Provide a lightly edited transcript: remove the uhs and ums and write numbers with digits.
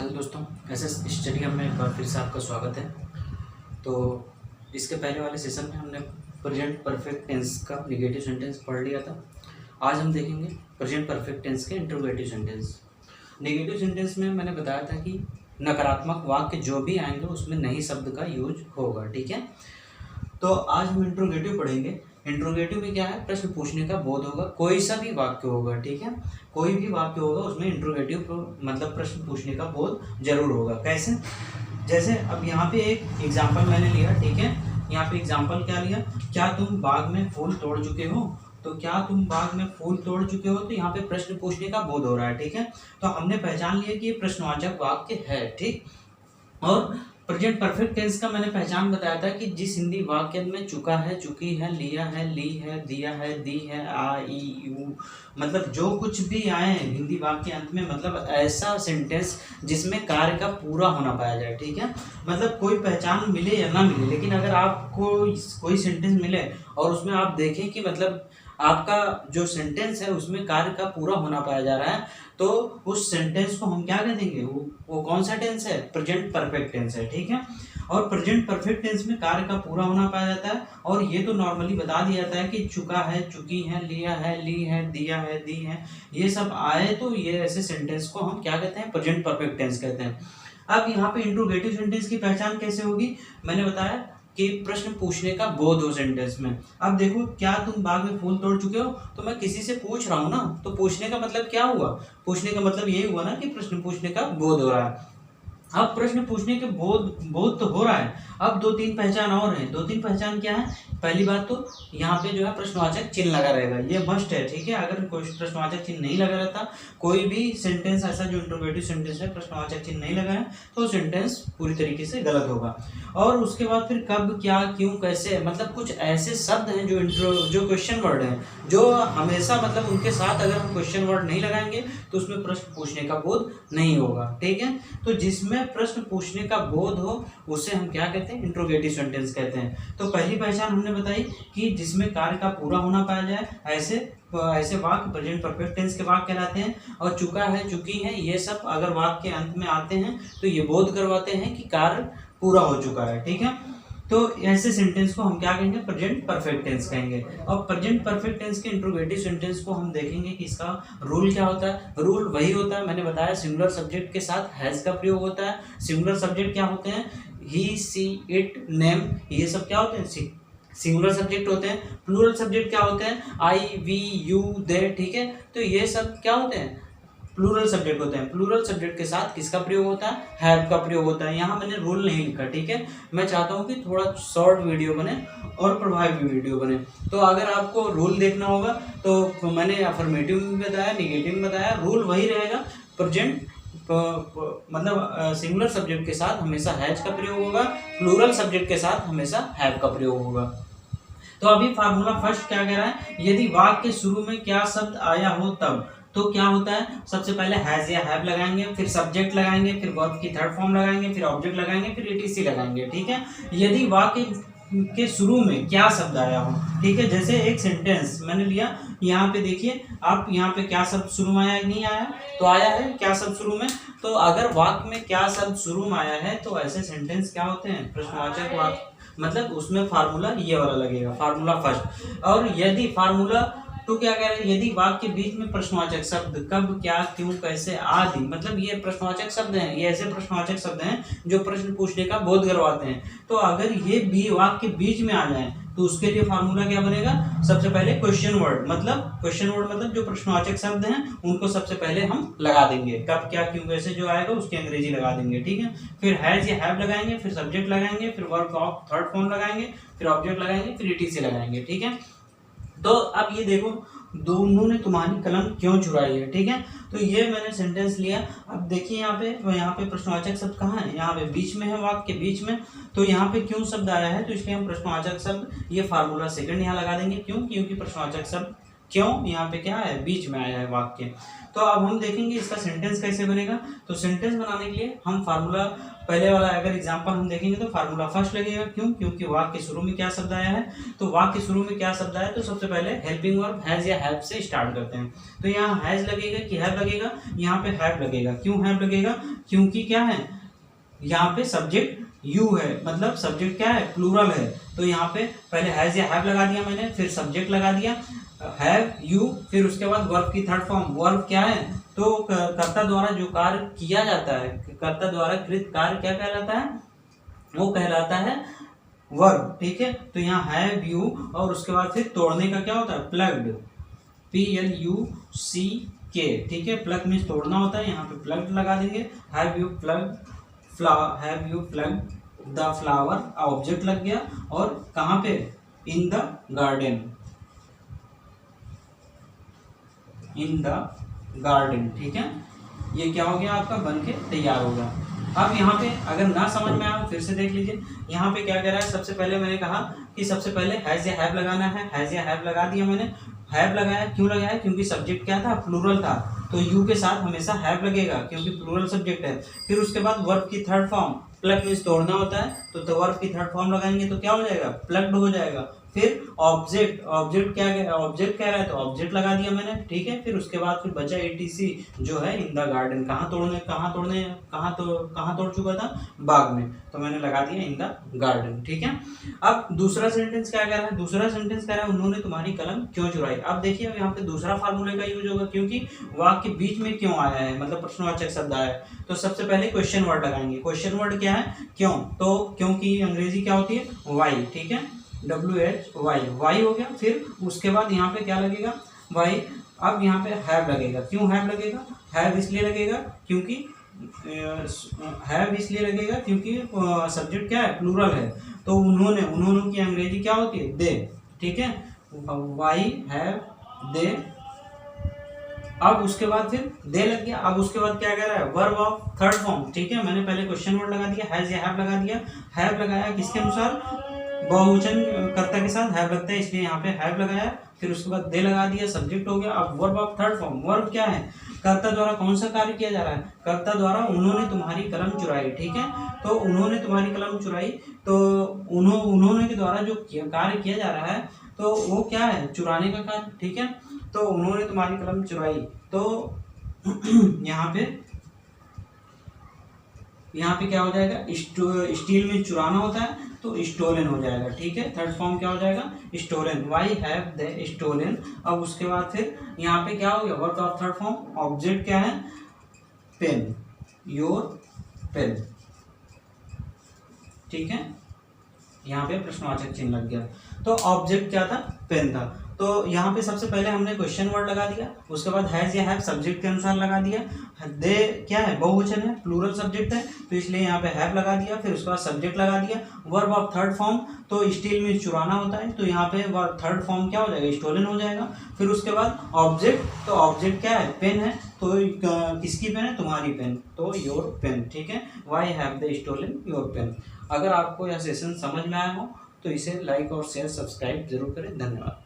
Hello दोस्तों, SS study hub में एक बार फिर से आपका स्वागत है। तो इसके पहले वाले सेशन में हमने प्रेजेंट परफेक्ट टेंस का नेगेटिव सेंटेंस पढ़ लिया था। आज हम देखेंगे प्रेजेंट परफेक्ट टेंस के इंटरोगेटिव सेंटेंस। नेगेटिव सेंटेंस में मैंने बताया था कि नकारात्मक वाक्य जो भी आएंगे उसमें नहीं शब्द का यूज होगा, ठीक है। तो आज हम इंट्रोगेटिव पढ़ेंगे। इंट्रोगेटिव में क्या है, प्रश्न पूछने का बोध होगा, कोई सा भी वाक्य होगा, ठीक है। कोई भी वाक्य होगा उसमें इंट्रोगेटिव मतलब प्रश्न पूछने का बोध जरूर होगा। कैसे? जैसे अब यहाँ पे एक एग्जाम्पल मैंने लिया, ठीक है। यहाँ पे एग्जाम्पल क्या लिया, क्या तुम बाग में फूल तोड़ चुके हो। तो क्या तुम बाग में फूल तोड़ चुके हो, तो यहाँ पे प्रश्न पूछने का बोध हो रहा है, ठीक है। तो हमने पहचान लिया कि ये प्रश्नवाचक वाक्य है, ठीक। और प्रेजेंट परफेक्ट टेंस का मैंने पहचान बताया था कि जिस हिंदी वाक्य में चुका है, चुकी है, लिया है, ली है, दिया है, दी है, आ ई यू, मतलब जो कुछ भी आए हिंदी वाक्य अंत में, मतलब ऐसा सेंटेंस जिसमें कार्य का पूरा होना पाया जाए, ठीक है। मतलब कोई पहचान मिले या ना मिले, लेकिन अगर आपको कोई सेंटेंस मिले और उसमें आप देखें कि मतलब आपका जो सेंटेंस है उसमें कार्य का पूरा होना पाया जा रहा है, तो उस सेंटेंस को हम क्या कह देंगे, वो कौन सा टेंस है, प्रेजेंट परफेक्ट टेंस है, ठीक है। और प्रेजेंट परफेक्ट टेंस में कार्य का पूरा होना पाया जाता है। और ये तो नॉर्मली बता दिया जाता है कि चुका है, चुकी है, लिया है, ली है, दिया है, दी है, ये सब आए तो ये ऐसे सेंटेंस को हम क्या कहते हैं, प्रेजेंट परफेक्ट टेंस कहते हैं। अब यहाँ पे इंट्रोगेटिव सेंटेंस की पहचान कैसे होगी, मैंने बताया कि प्रश्न पूछने का बोध हो सेंटेंस में। अब देखो, क्या तुम बाग में फूल तोड़ चुके हो, तो मैं किसी से पूछ रहा हूँ ना, तो पूछने का मतलब क्या हुआ, पूछने का मतलब ये हुआ ना कि प्रश्न पूछने का बोध हो रहा है। अब प्रश्न पूछने के बोध तो हो रहा है। अब दो तीन पहचान और है। दो तीन पहचान क्या है, पहली बात तो यहाँ पे जो है प्रश्नवाचक चिन्ह लगा रहेगा, ये मस्ट है, ठीक है। अगर कोई प्रश्नवाचक चिन्ह नहीं लगा रहता, कोई भी सेंटेंस ऐसा जो इंट्रोगेटिव सेंटेंस है प्रश्नवाचक चिन्ह नहीं लगा है, तो सेंटेंस पूरी तरीके से गलत होगा। और उसके बाद फिर कब, क्या, क्यों, कैसे, मतलब कुछ ऐसे शब्द हैं जो क्वेश्चन वर्ड हैं, जो हमेशा मतलब उनके साथ अगर हम क्वेश्चन वर्ड नहीं लगाएंगे तो उसमें प्रश्न पूछने का बोध नहीं होगा, ठीक है। तो जिसमें प्रश्न पूछने का बोध हो उसे हम क्या कहते हैं, इंट्रोगेटिव सेंटेंस कहते हैं। तो पहली पहचान हमने बताई कि जिसमें कार्य का पूरा होना पाया जाए, ऐसे वाक्य प्रेजेंट परफेक्ट टेंस के वाक्य कहलाते हैं। और चुका है, चुकी है, ये सब अगर वाक्य के अंत में आते हैं तो ये बोध करवाते हैं कि कार्य पूरा हो चुका है, ठीक है। तो ऐसे सेंटेंस को हम क्या कहेंगे, प्रेजेंट परफेक्ट टेंस कहेंगे। और प्रेजेंट परफेक्ट टेंस के इंट्रोगेटिव सेंटेंस को हम देखेंगे कि इसका रूल क्या होता है। रूल वही होता है, मैंने बताया सिंगुलर सब्जेक्ट के साथ हैज का प्रयोग होता है। सिंगुलर सब्जेक्ट क्या होते हैं, ही, सी, इट, नेम, ये सब क्या होते हैं, सिंगुलर सब्जेक्ट होते हैं। प्लूरल सब्जेक्ट क्या होते हैं, आई, वी, यू, दे, ठीक है। तो ये सब क्या होते हैं, प्लूरल सब्जेक्ट होते हैं। प्लूरल सब्जेक्ट के साथ किसका प्रयोग होता है, हैव का प्रयोग होता है। यहाँ मैंने रूल नहीं लिखा, ठीक है। मैं चाहता हूँ कि थोड़ा शॉर्ट वीडियो बने और प्रभावी वीडियो बने। तो अगर आपको रूल देखना होगा तो मैंने अफर्मेटिव में बताया, नेगेटिव में बताया, रूल वही रहेगा। प्रेजेंट मतलब सिंगुलर सब्जेक्ट के साथ हमेशा हैज का प्रयोग होगा, प्लूरल सब्जेक्ट के साथ हमेशा हैव का प्रयोग होगा। तो अभी फार्मूला फर्स्ट क्या कह रहा है, यदि वाक्य के शुरू में क्या शब्द आया हो तब, तो क्या होता है, सबसे पहले हैज या हैव लगाएंगे, फिर सब्जेक्ट लगाएंगे, फिर वर्ब की थर्ड फॉर्म लगाएंगे, फिर ऑब्जेक्ट लगाएंगे, फिर ईटीसी लगाएंगे, ठीक है। यदि वाक्य के शुरू में क्या शब्द आया हो, ठीक है। जैसे एक सेंटेंस मैंने लिया, यहाँ पे देखिए आप, यहाँ पे क्या शब्द शुरू में आया, नहीं आया, तो आया है क्या शब्द शुरू में। तो अगर वाक्य में क्या शब्द शुरू में आया है तो ऐसे सेंटेंस क्या होते हैं, प्रश्नवाचक वाक्य, मतलब उसमें फार्मूला ये वाला लगेगा, फार्मूला फर्स्ट। और यदि फार्मूला तो क्या कह रहे हैं, यदि वाक्य के बीच में प्रश्नवाचक शब्द कब, क्या, क्यों, कैसे आदि, मतलब ये प्रश्नवाचक शब्द हैं, ये ऐसे प्रश्नवाचक शब्द हैं जो प्रश्न पूछने का बोध करवाते हैं। तो अगर ये भी वाक्य के बीच में आ जाए तो उसके लिए फार्मूला क्या बनेगा, सबसे पहले क्वेश्चन वर्ड, मतलब जो प्रश्नवाचक शब्द हैं उनको सबसे पहले हम लगा देंगे, कब, क्या, क्यों, कैसे जो आएगा उसकी अंग्रेजी लगा देंगे, ठीक है। फिर हैज या हैव लगाएंगे, फिर सब्जेक्ट लगाएंगे, फिर वर्ब ऑफ थर्ड फॉर्म लगाएंगे, फिर ऑब्जेक्ट लगाएंगे, फिर ईटीसी लगाएंगे, ठीक है। तो अब ये देखो, दोनों ने तुम्हारी कलम क्यों चुराई है, ठीक है। तो ये मैंने सेंटेंस लिया। अब देखिए यहाँ पे प्रश्नवाचक शब्द कहाँ है, यहाँ पे बीच में है, वाक्य के बीच में। तो यहाँ पे क्यों शब्द आया है, तो इसलिए हम प्रश्नवाचक शब्द, ये फार्मूला सेकंड यहाँ लगा देंगे। क्यों, क्योंकि प्रश्नवाचक शब्द क्यों, यहाँ पे क्या है, बीच में आया है वाक्य। तो अब हम देखेंगे इसका सेंटेंस कैसे बनेगा। तो सेंटेंस बनाने के लिए हम फार्मूला, पहले वाला अगर एग्जांपल हम देखेंगे तो फार्मूला फर्स्ट लगेगा। क्यों, क्योंकि वाक्य शुरू में क्या शब्द आया है। तो वाक्य शुरू में क्या शब्द आया, तो सबसे पहले हेल्पिंग वर्ब हैज या हैव से स्टार्ट करते हैं। तो यहाँ हैज लगेगा कि हैव लगेगा, यहाँ पे हैव लगेगा। क्यों हैव लगेगा, क्योंकि क्या है, यहाँ पे सब्जेक्ट यू है, मतलब सब्जेक्ट क्या है, प्लूरल है। तो यहाँ पे पहले हैज या हैव लगा दिया मैंने, फिर सब्जेक्ट लगा दिया हैव यू, फिर उसके बाद वर्ब की थर्ड फॉर्म। वर्ब क्या है, तो कर्ता द्वारा जो कार्य किया जाता है, कर्ता द्वारा कृत कार्य क्या कहलाता है, वो कहलाता है वर्ब। ठीक है, तो यहाँ हैव यू और उसके बाद फिर तोड़ने का क्या होता है, प्लग्ड, PLUCK। ठीक है, प्लग मीन्स तोड़ना होता है, यहाँ पे प्लग्ड लगा देंगे। Have you plug the flower, object लग गया, और कहाँ पे, in the garden, in the garden. ठीक है, ये क्या हो गया, आपका बन के तैयार होगा। अब यहाँ पे अगर ना समझ में आए फिर से देख लीजिए, यहाँ पे क्या कह रहा है। सबसे पहले मैंने कहा कि सबसे पहले हैज या हैव लगाना है, हैज या हैव लगा दिया मैंने। हैव लगाया, क्यों लगाया, क्योंकि सब्जेक्ट क्या था, प्लूरल था, तो यू के साथ हमेशा हैव लगेगा क्योंकि प्लूरल सब्जेक्ट है। फिर उसके बाद वर्ब की थर्ड फॉर्म, प्लग मीन्स तोड़ना होता है, तो वर्ब की थर्ड फॉर्म लगाएंगे तो क्या हो जाएगा, प्लग्ड हो जाएगा। फिर ऑब्जेक्ट, ऑब्जेक्ट क्या, ऑब्जेक्ट कह रहा है तो ऑब्जेक्ट लगा दिया मैंने। ठीक है, फिर उसके बाद फिर बचा ETC जो है इन द गार्डन, कहाँ तोड़ चुका था, बाग में, तो मैंने लगा दिया इन द गार्डन। ठीक है, अब दूसरा सेंटेंस क्या कह रहा है, दूसरा सेंटेंस कह रहा है उन्होंने तुम्हारी कलम क्यों चुराई। अब देखिए यहाँ पे दूसरा फार्मूले का यूज होगा, क्योंकि वाक्य बीच में क्यों आया है, मतलब प्रश्नवाचक शब्द आया है। तो सबसे पहले क्वेश्चन वर्ड लगाएंगे। क्वेश्चन वर्ड क्या है, क्यों, तो क्योंकि अंग्रेजी क्या होती है, वाई। ठीक है, WHY, वाई हो गया। फिर उसके बाद यहाँ पे क्या लगेगा, वाई। अब यहाँ पे हैव लगेगा। क्यों हैव लगेगा, हैव इसलिए लगेगा क्योंकि सब्जेक्ट क्या है, प्लूरल है। तो उन्होंने की अंग्रेजी क्या होती है, दे। ठीक है, वाई हैव दे। अब उसके बाद फिर दे लग गया। अब उसके बाद क्या कह रहा है, वर्ब ऑफ थर्ड फॉर्म। ठीक है, मैंने पहले क्वेश्चन वर्ड लगा दिया, हैज या हैव लगा दिया। हैव लगाया किसके अनुसार, बहुवचन कर्ता के साथ हैव लगता है, इसलिए यहाँ पे हैव लगाया। फिर उसके बाद दे लगा दिया, सब्जेक्ट हो गया। अब verb of third form, verb क्या है, कर्ता द्वारा कौन सा कार्य किया जा रहा है, कर्ता द्वारा उन्होंने तुम्हारी कलम चुराई। ठीक है, तो उन्होंने तुम्हारी कलम चुराई, तो उन्होंने के द्वारा जो कार्य किया जा रहा है तो वो क्या है, चुराने का कार्य। ठीक है, तो उन्होंने तुम्हारी कलम चुराई, तो यहाँ पे क्या हो जाएगा, स्टील में चुराना होता है तो स्टोलन हो जाएगा। ठीक है, थर्ड फॉर्म क्या हो जाएगा, stolen, why have they stolen. अब उसके बाद फिर यहाँ पे क्या हो गया, verb of third form, object क्या है, पेन, योर पेन। ठीक है, यहाँ पे प्रश्नवाचक चिन्ह लग गया। तो ऑब्जेक्ट क्या था, पेन था। तो यहाँ पे सबसे पहले हमने क्वेश्चन वर्ड लगा दिया, उसके बाद हैज या हैव सब्जेक्ट के अनुसार लगा दिया। दे क्या है, बहुवचन है, प्लूरल सब्जेक्ट है, तो इसलिए यहाँ पे हैव लगा दिया। फिर उसके बाद सब्जेक्ट लगा दिया। वर्ब ऑफ थर्ड फॉर्म, तो स्टील में चुराना होता है, तो यहाँ पे थर्ड फॉर्म क्या हो जाएगा, स्टोलन हो जाएगा। फिर उसके बाद ऑब्जेक्ट, तो ऑब्जेक्ट क्या है, पेन है, तो किसकी पेन है, तुम्हारी पेन, तो योर पेन। ठीक है, why have they stolen your pen. अगर आपको यह सेशन समझ में आया हो तो इसे लाइक और शेयर सब्सक्राइब जरूर करें। धन्यवाद।